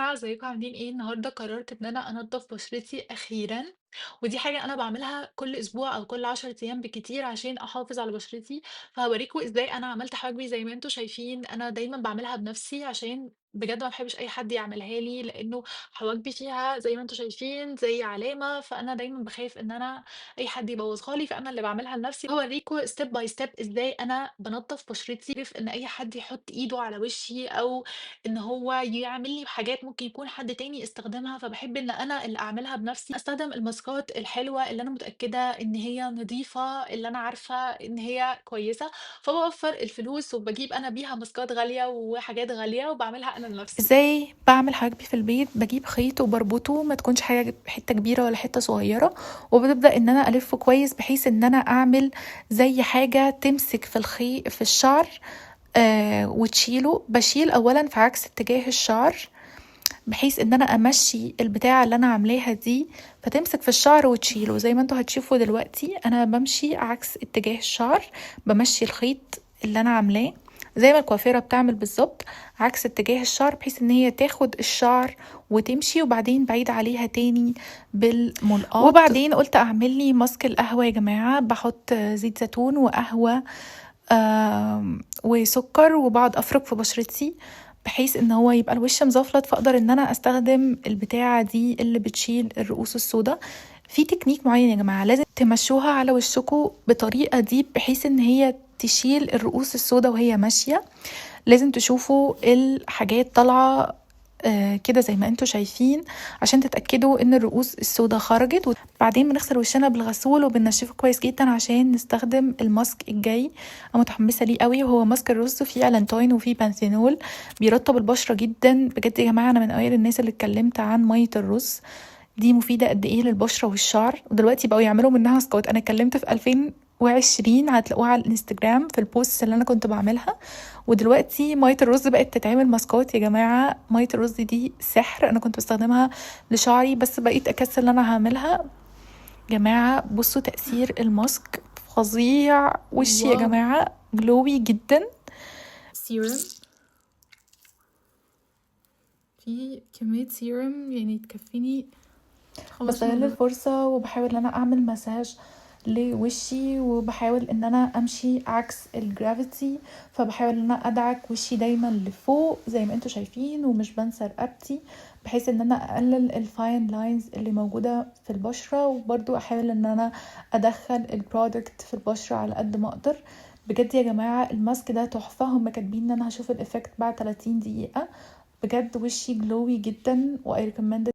جماعة، ازيكم عاملين ايه؟ النهاردة قررت ان انا انضف بشرتي اخيرا. ودي حاجة انا بعملها كل اسبوع او كل 10 ايام بكتير عشان احافظ على بشرتي. فهوريكم ازاي انا عملت حواجبي. زي ما انتم شايفين انا دايما بعملها بنفسي عشان بجد ما بحبش اي حد يعملها لي، لانه حواجبي فيها زي ما انتم شايفين زي علامة، فانا دايما بخاف ان انا اي حد يبوظها لي، فانا اللي بعملها لنفسي. هوريكم ستيب باي ستيب ازاي انا بنضف بشرتي، في ان اي حد يحط ايده على وشي او إن هو يعمل لي حاجات ممكن يكون حد تاني استخدمها، فباحب إن أنا اللي أعملها بنفسي. أستخدم الماسكات الحلوة اللي أنا متأكدة إن هي نضيفة، اللي أنا عارفة إن هي كويسة، فباوفّر الفلوس وباجيب أنا بيها ماسكات غالية وحاجات غالية وباعملها أنا لنفسي. ازاي بعمل حواجبي في البيت؟ بجيب خيط وبربطه، ما تكونش حاجه حته كبيره ولا حته صغيره، وببدا ان انا الفه كويس بحيث ان انا اعمل زي حاجه تمسك في الخيط في الشعر. وتشيله. بشيل اولا في عكس اتجاه الشعر بحيث ان انا امشي البتاعه اللي انا عاملاها دي فتمسك في الشعر وتشيله. زي ما انتوا هتشوفوا دلوقتي انا بمشي عكس اتجاه الشعر، بمشي الخيط اللي انا عاملاه زي ما الكوافيره بتعمل بالظبط عكس اتجاه الشعر، بحيث ان هي تاخد الشعر وتمشي، وبعدين بعيد عليها تاني بالملقاط. وبعدين قلت اعمل لي ماسك القهوه يا جماعه، بحط زيت زيتون وقهوه وسكر، وبقعد افرك في بشرتي بحيث ان هو يبقى الوش مزفلط، فاقدر ان انا استخدم البتاعه دي اللي بتشيل الرؤوس السوداء. في تكنيك معين يا جماعه لازم تمشوها على وشكوا بطريقه دي بحيث ان هي تشيل الرؤوس السوداء وهي ماشيه. لازم تشوفوا الحاجات طالعه كده زي ما انتوا شايفين عشان تتأكدوا ان الرؤوس السوداء خرجت. بعدين بنغسل وشنا بالغسول وبننشفه كويس جدا عشان نستخدم الماسك الجاي. انا متحمسه ليه قوي، وهو ماسك الرز فيه الانتوين وفيه بانثينول، بيرطب البشره جدا بجد يا جماعه. انا من اوائل الناس اللي اتكلمت عن ميه الرز دي مفيده قد ايه للبشره والشعر، ودلوقتي بقوا يعملوا منها سكوت. انا اتكلمت في 2020 هتلاقوها على الانستجرام في البوست اللي انا كنت بعملها، ودلوقتي ميه الرز بقت تتعمل ماسكات يا جماعه. ميه الرز دي سحر، انا كنت بستخدمها لشعري بس بقيت اكسل ان انا هعملها. جماعه بصوا تاثير الماسك فظيع، وشي يا واو! جماعه جلوي جدا. سيرم، في كمية سيرم يعني تكفيني 5 بستغل مرات. الفرصة وبحاول ان انا اعمل مساج لوشي، وبحاول ان انا امشي عكس الجرافيتي، فبحاول ان انا ادعك وشي دايما لفوق زي ما انتوا شايفين، ومش بنسى رقبتي بحيث ان انا اقلل الفاين لاينز اللي موجودة في البشرة، وبرضو احاول ان انا ادخل البرودكت في البشرة على قد ما اقدر. بجد يا جماعة الماسك ده تحفة، هم كاتبين ان انا هشوف الافكت بعد 30 دقيقة. بجد وشي جلوي جدا و I recommend